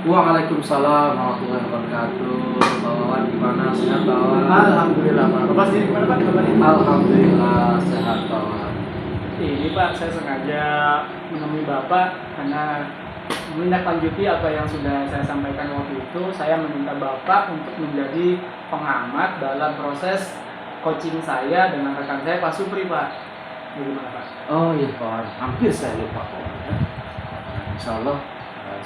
Waalaikumsalam warahmatullahi wabarakatuh. Pak Wawan gimana? Sehat Pak Wawan? Alhamdulillah Pak. Bapak sendiri gimana Pak kabarnya? Alhamdulillah sehat Pak Wawan. Ini Pak, saya sengaja menemui Bapak karena menindaklanjuti apa yang sudah saya sampaikan waktu itu. Saya meminta Bapak untuk menjadi pengamat dalam proses coaching saya dengan rekan saya Pak Supri Pak. Bagaimana Pak? Oh iya Pak Wawan, hampir saya lupa Pak Wawan ya. Insya Allah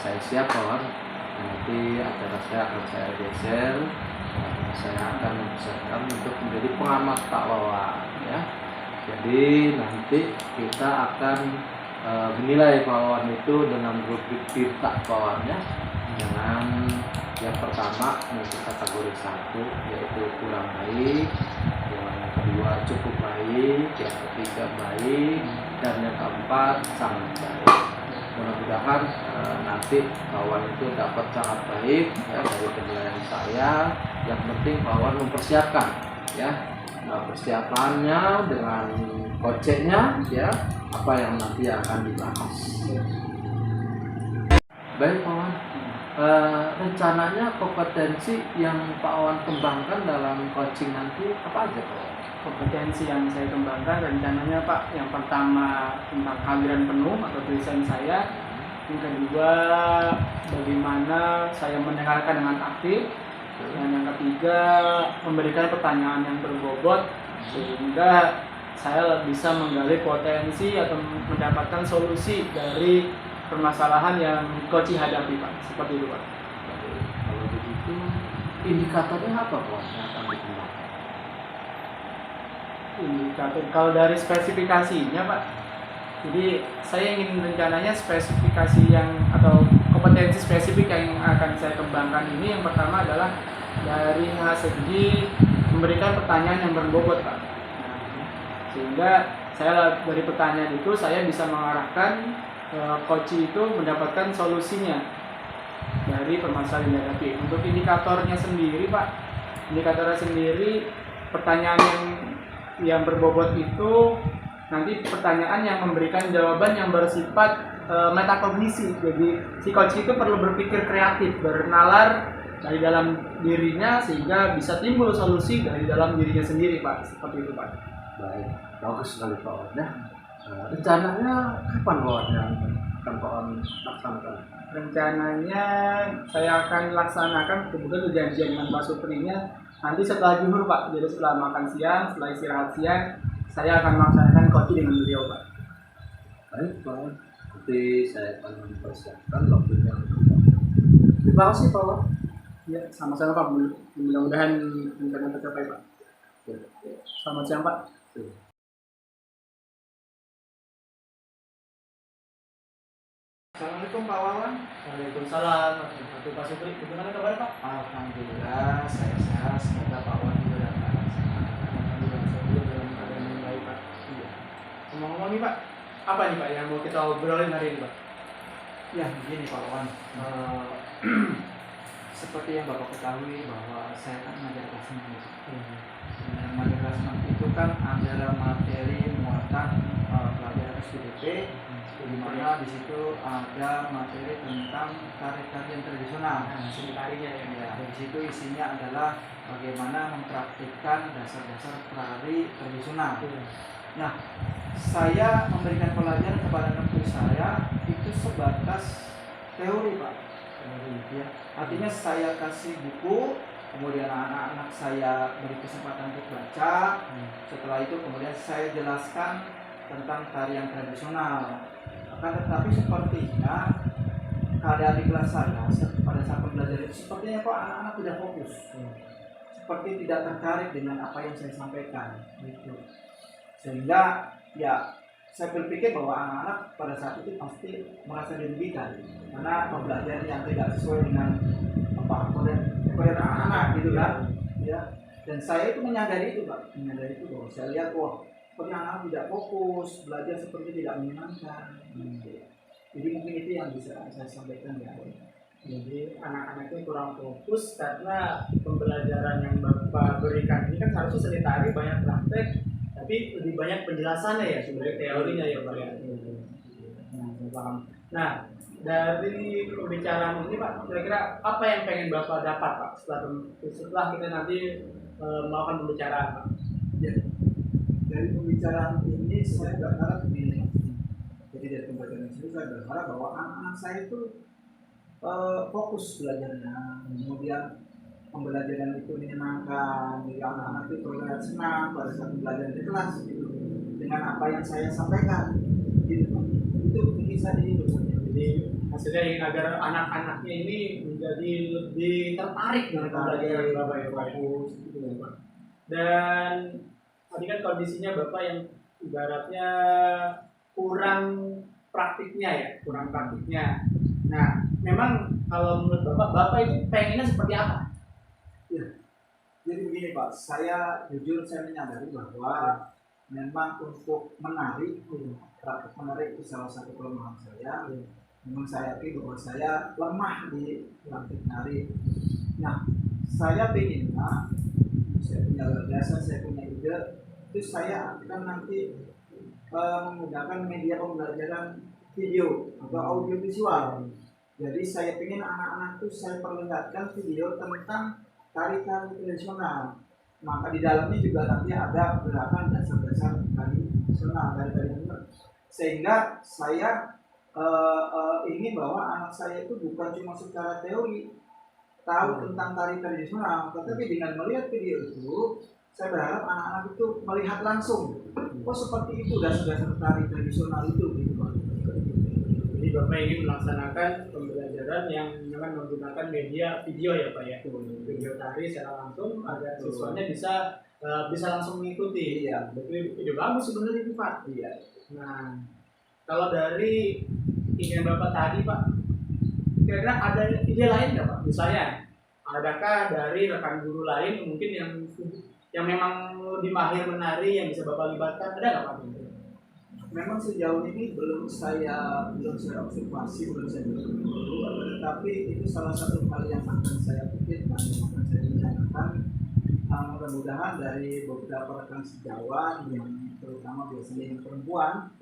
saya siap Pak Wawan. Nanti acara saya akan saya geser. Saya akan mempersiapkan untuk menjadi pengamat Pak Wawan ya. Jadi nanti kita akan menilai Pak Wawan itu dengan rubrik tirta Pak Wawan ya. Dengan yang pertama untuk kategori 1 yaitu kurang baik, yang kedua cukup baik, yang ketiga baik, dan yang keempat sangat baik. Mudah-mudahan nanti Pak Wawan itu dapat sangat baik ya dari penilaian saya. Yang penting Pak Wawan mempersiapkan ya. Persiapannya dengan koceknya ya, apa yang nanti akan dibahas. Baik Pak Wawan, rencananya kompetensi yang Pak Wawan kembangkan dalam coaching nanti apa aja Pak Wawan? Kompetensi yang saya kembangkan rencananya Pak, yang pertama tentang hadiran penuh atau tulisan saya. Yang kedua, bagaimana saya mendengarkan dengan aktif. Dan yang ketiga, memberikan pertanyaan yang berbobot sehingga saya bisa menggali potensi atau mendapatkan solusi dari permasalahan yang coach hadapi Pak. Seperti itu Pak. Kalau begitu, indikatornya apa Pak yang akan dikembangkan? Indikator kalau dari spesifikasinya Pak, jadi saya ingin rencananya spesifikasi yang atau kompetensi spesifik yang akan saya kembangkan ini yang pertama adalah dari segi memberikan pertanyaan yang berbobot Pak. Sehingga saya dari pertanyaan itu saya bisa mengarahkan coach itu mendapatkan solusinya dari permasalahan yang dihadapi. Untuk indikatornya sendiri Pak, indikatornya sendiri pertanyaan yang berbobot itu nanti pertanyaan yang memberikan jawaban yang bersifat metakognisi. Jadi si coach itu perlu berpikir kreatif, bernalar dari dalam dirinya sehingga bisa timbul solusi dari dalam dirinya sendiri Pak. Seperti itu Pak. Baik, bagus sekali Pak Wawan ya. Rencananya kapan Pak Wawan yang akan Pak Wawan laksanakan? Rencananya saya akan laksanakan, kebetulan janjian dengan Pak Suprinya nanti setelah zuhur Pak. Jadi setelah makan siang, setelah istirahat siang, saya akan melaksanakan coaching dengan beliau Pak. Baik Pak Wawan, nanti saya akan mempersiapkan waktunya. Terima kasih Pak Wawan. Ya, sama-sama Pak. Mudah-mudahan rencana tercapai Pak. Selamat siang Pak. Assalamualaikum Pak Wawan. Waalaikumsalam. Pak Supri, bagaimana kabar Pak? Alhamdulillah saya sehat. Semoga Pak Wawan juga dalam keadaan sehat. Alhamdulillah, saya juga dalam keadaan yang baik Pak. Iya. Ngomong-ngomong nih Pak, apa nih Pak yang mau kita obrolin hari ini Pak? Ya begini Pak Wawan, seperti yang Bapak ketahui bahwa saya kan mengajar kelas 6. Dan mengajar kelas 6 itu kan adalah materi muatan pelajaran SPDP, di mana di situ ada materi tentang tari-tarian tradisional. Seni tarinya ya. Ya, di situ isinya adalah bagaimana mempraktikkan dasar-dasar tari tradisional. Nah, saya memberikan pelajaran kepada anak saya itu sebatas teori Pak. Ya, artinya saya kasih buku, kemudian anak-anak saya beri kesempatan untuk baca. Setelah itu kemudian saya jelaskan tentang tarian tradisional. Akan tetapi sepertinya keadaan di kelas saya pada saat pembelajaran itu sepertinya Pak anak-anak tidak fokus, seperti tidak tertarik dengan apa yang saya sampaikan, gitu. Sehingga ya saya berpikir bahwa anak-anak pada saat itu pasti merasa dirugikan karena pembelajaran yang tidak sesuai dengan apa kode anak-anak gitu kan ya. Dan saya itu menyadari itu Pak, menyadari itu bahwa saya lihat wah seperti anak tidak fokus, belajar seperti tidak menyenangkan. Jadi mungkin itu yang bisa saya sampaikan ya. Jadi anak-anaknya kurang fokus karena pembelajaran yang Bapak berikan ini kan harusnya seni tari banyak praktek, tapi lebih banyak penjelasannya ya sebenarnya teorinya ya Pak ya. Nah, saya paham. Nah, dari pembicaraan ini Pak, kira-kira apa yang pengen Bapak dapat Pak setelah kita nanti melakukan pembicaraan Pak? Ya, dari pembicaraan ini saya berharap begini. Jadi dari pembicaraan ini saya berharap bahwa anak-anak saya itu fokus belajarnya, kemudian pembelajaran itu menyenangkan, jadi anak-anak itu terlihat senang pada saat belajar di kelas gitu, dengan apa yang saya sampaikan. Gitu. Itu mungkin saja itu. Jadi hasilnya ingin agar anak-anaknya ini menjadi lebih tertarik dengan pembelajaran Bapak ya Pak. Gitu ya Pak. Dan tadi kan kondisinya Bapak yang ibaratnya kurang praktiknya ya, kurang praktiknya. Nah, memang kalau menurut Bapak itu pengennya seperti apa? Ya, jadi begini Pak, saya jujur saya menyadari bahwa memang untuk menari, praktek menari itu salah satu kelemahan saya. Memang saya yakin bahwa saya lemah di praktek menari. Nah, saya pinginnya, saya punya gagasan, saya punya ide, itu saya akan nanti menggunakan media pembelajaran video atau audio visual. Jadi saya ingin anak-anak itu saya perlihatkan video tentang tari-tari tradisional. Maka di dalamnya juga nanti ada gerakan dasar-dasar tari tradisional, tari-tari tradisional. Sehingga saya ingin bahwa anak saya itu bukan cuma secara teori tahu tentang tari tradisional, tetapi dengan melihat video itu, saya berharap anak-anak itu melihat langsung, oh seperti itu dasar-dasar tari tradisional itu, gitu Pak. Jadi Bapak ingin melaksanakan pembelajaran yang memang menggunakan media video ya Pak ya, video tari secara langsung agar siswanya bisa langsung mengikuti. Iya, Betul, ide bagus sebenarnya itu Pak. iya. Nah, kalau dari ingin Bapak tadi Pak, kira-kira ada ide lain nggak Pak? Misalnya, adakah dari rekan guru lain mungkin yang memang lebih mahir menari yang bisa Bapak libatkan, ada nggak Pak? Memang sejauh ini belum saya observasi, belum saya dulu, tetapi itu salah satu hal yang akan saya pikirkan, yang akan saya rencanakan. Mudah-mudahan dari beberapa rekan sejawat yang terutama biasanya yang perempuan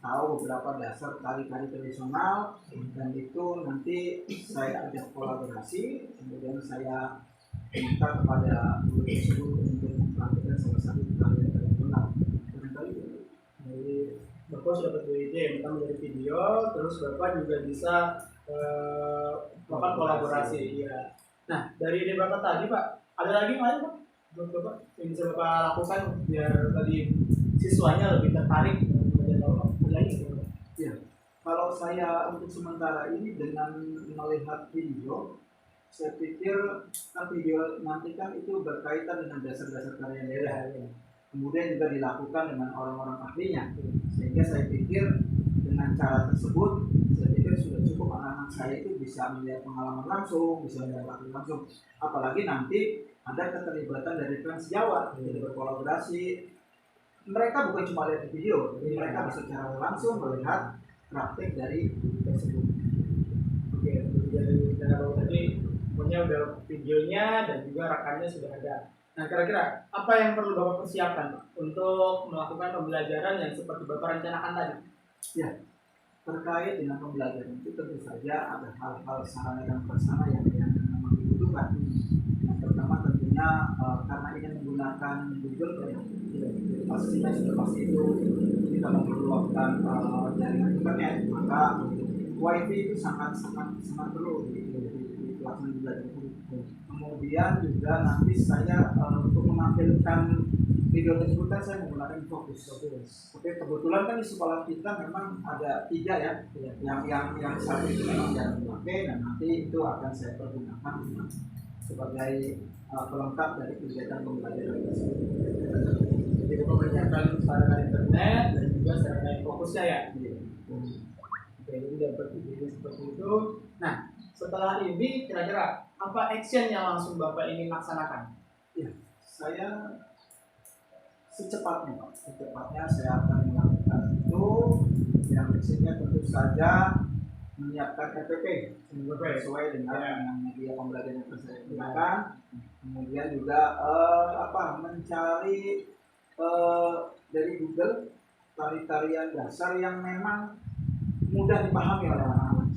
tahu beberapa dasar tari-tari tradisional, dan itu nanti saya ajak kolaborasi, kemudian saya minta kepada guru tersebut untuk mempraktikkan salah satu tari tradisional. Barangkali Jadi Bapak sudah dapat ide, minta menjadi video, terus Bapak juga bisa melakukan kolaborasi. Ya. Nah, dari ide Bapak tadi Pak, ada lagi yang lain Pak? Menurut Bapak yang bisa Bapak lakukan biar tadi siswanya lebih tertarik dengan belajar Bapak? Ada lagi Bapak? ya, kalau saya untuk sementara ini dengan melihat video, saya pikir kan video nanti kan itu berkaitan dengan dasar-dasar tarian daerah. Kemudian juga dilakukan dengan orang-orang ahlinya, sehingga saya pikir dengan cara tersebut saya pikir sudah cukup anak-anak saya itu bisa melihat pengalaman langsung, bisa melihat praktik langsung, apalagi nanti ada keterlibatan dari rekan sejawat, jadi berkolaborasi. Mereka bukan cuma lihat di video, jadi mereka bisa secara langsung melihat praktik dari tersebut. Oke, dari cara Bapak tadi punya udah videonya dan juga rekannya sudah ada. Nah, kira-kira apa yang perlu Bapak persiapkan Pak, untuk melakukan pembelajaran yang seperti Bapak rencanakan tadi? Ya, terkait dengan pembelajaran itu tentu saja ada hal-hal sarana dan prasarana yang memang dibutuhkan. Yang pertama tentunya karena ingin menggunakan Google, pastinya sudah pasti itu kita memerlukan jaringan internet, maka WiFi itu sangat perlu di pelaksanaan belajar. Kemudian juga nanti saya untuk menampilkan video tersebut kan saya menggunakan fokus. Oke, kebetulan kan di sekolah kita memang ada 3 ya, yang satu itu memang jarang dipakai, dan nanti itu akan saya pergunakan sebagai pelengkap dari kegiatan pembelajaran tersebut. Jadi Bapak menyiapkan sarana internet dan juga sarana fokusnya ya. Oke, jadi dapat ide seperti itu. Nah, setelah ini kira-kira apa action yang langsung Bapak ingin laksanakan? Ya, saya secepatnya saya akan melakukan itu. Yang actionnya tentu saja menyiapkan RPP sesuai dengan media pembelajaran yang saya gunakan. Kemudian juga mencari dari Google tari-tarian dasar yang memang mudah dipahami oleh anak-anak.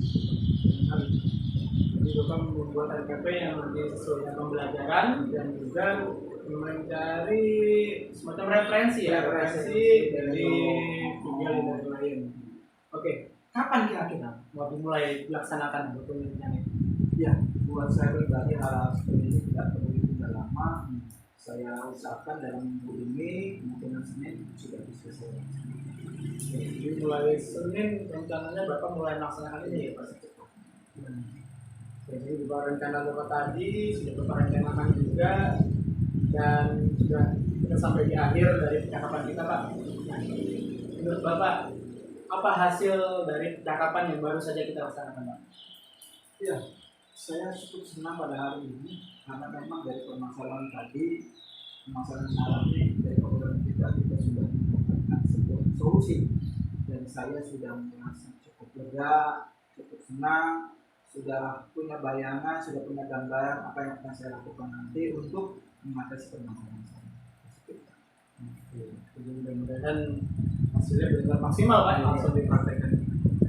Jadi Bapak membuat LPP yang lebih sesuai dengan pembelajaran dan juga mencari semacam referensi referensi dari video dan lain. Oke, kapan kira-kira mau dimulai dilaksanakan dokumennya ini? Ya, buat saya pribadi hal seperti ini tidak perlu ditunda lama. Saya usahakan dalam minggu ini, kemungkinan Senin sudah bisa selesai. Jadi mulai Senin rencananya Bapak mulai melaksanakan ini ya Pak? Jadi Bapak rencana Bapak tadi sudah Bapak rencanakan juga dan sudah kita sampai di akhir dari percakapan kita Pak. Nah, menurut Bapak apa hasil dari percakapan yang baru saja kita laksanakan Pak? Ya, saya cukup senang pada hari ini karena memang dari permasalahan tadi, permasalahan alami dari obrolan kita sudah mendapatkan sebuah solusi dan saya sudah merasa cukup lega, cukup senang, sudah punya bayangan, sudah punya gambaran apa yang akan saya lakukan nanti untuk mengatasi permasalahan saya. Jadi mudah-mudahan hasilnya benar maksimal Pak, langsung dipraktekkan.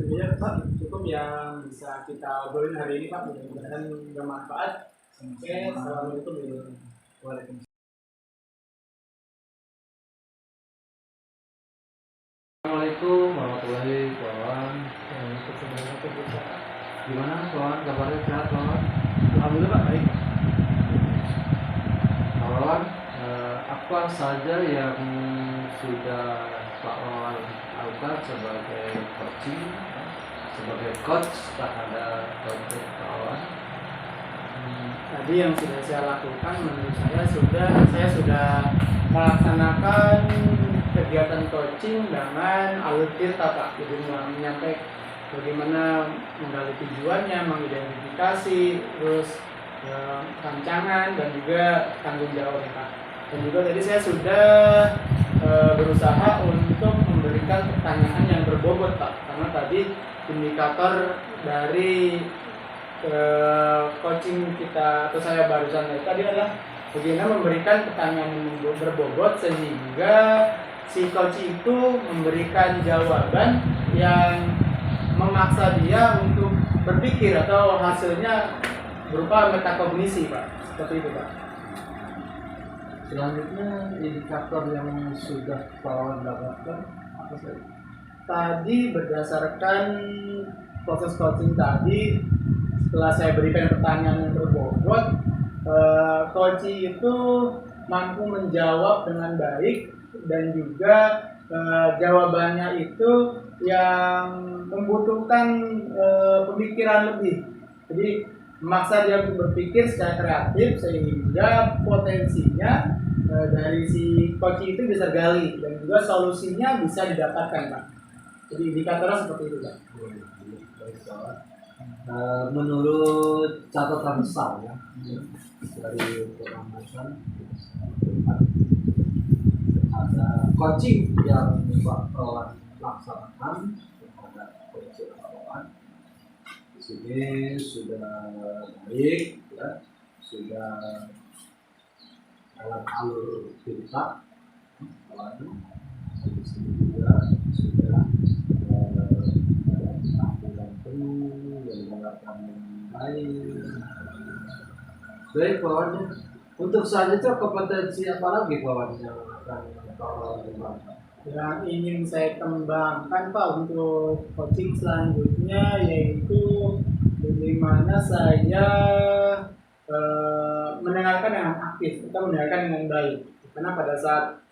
Ya Pak, cukup yang bisa kita obrolin hari ini Pak, mudah-mudahan bermanfaat. Oke, assalamualaikum warahmatullahi wabarakatuh. Assalamualaikum warahmatullahi wabarakatuh. Gimana kawan, kabarnya sehat kawan? Alhamdulillah Pak, baik. Kawan, apa saja yang sudah Pak Wawan lakukan sebagai coaching, sebagai coach terhadap project Pak Wawan? Tadi yang sudah saya lakukan menurut saya sudah melaksanakan kegiatan coaching dengan alur tirta Pak. Jadi menyampaikan bagaimana menggali tujuannya, mengidentifikasi, terus rancangan dan juga tanggung jawabnya Pak. Dan juga tadi saya sudah berusaha untuk memberikan pertanyaan yang berbobot Pak, karena tadi indikator dari coaching kita atau saya barusan tadi adalah bagaimana memberikan pertanyaan yang berbobot sehingga si coach itu memberikan jawaban yang memaksa dia untuk berpikir atau hasilnya berupa metakognisi Pak, seperti itu Pak. Selanjutnya indikator yang sudah Pak Wawan dapatkan apa saja? Tadi berdasarkan proses coaching tadi, setelah saya berikan pertanyaan yang berbobot, coach itu mampu menjawab dengan baik dan juga jawabannya itu yang membutuhkan pemikiran lebih. Jadi memaksa dia untuk berpikir secara kreatif sehingga potensinya dari si coach itu bisa gali dan juga solusinya bisa didapatkan Pak. Jadi indikatornya seperti itu Pak. Menurut catatan saya dari pengamatan ada coaching yang Pak Wawan laksanakan kepada coaching Pak Wawan di sini sudah baik ya, sudah dalam alur cerita awalnya di sini juga sudah baik kawannya. Untuk selanjutnya kompetensi apa lagi kawan yang akan kawan kembangkan? Yang ingin saya kembangkan Pak untuk coaching selanjutnya yaitu bagaimana saya mendengarkan dengan aktif, kita mendengarkan dengan baik. Karena pada saat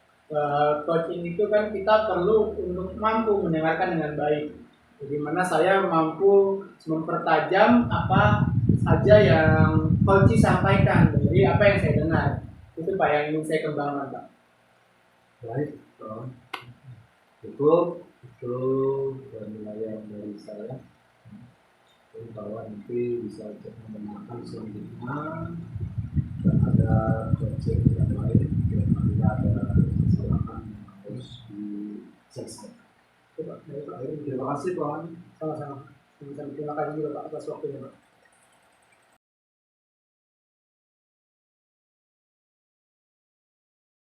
coaching itu kan kita perlu untuk mampu mendengarkan dengan baik. Bagaimana saya mampu mempertajam apa saja yang coach sampaikan dari apa yang saya dengar. Itu Pak yang ingin saya kembangkan Pak. Baik, cukup itu penilaian dari saya. Jadi bahwa nanti bisa mengenalkan selanjutnya dan ada project yang lain yang ada kesalahan yang harus diselesaikan. Terima kasih Pak. Sama-sama. Terima kasih juga Pak atas waktunya Pak.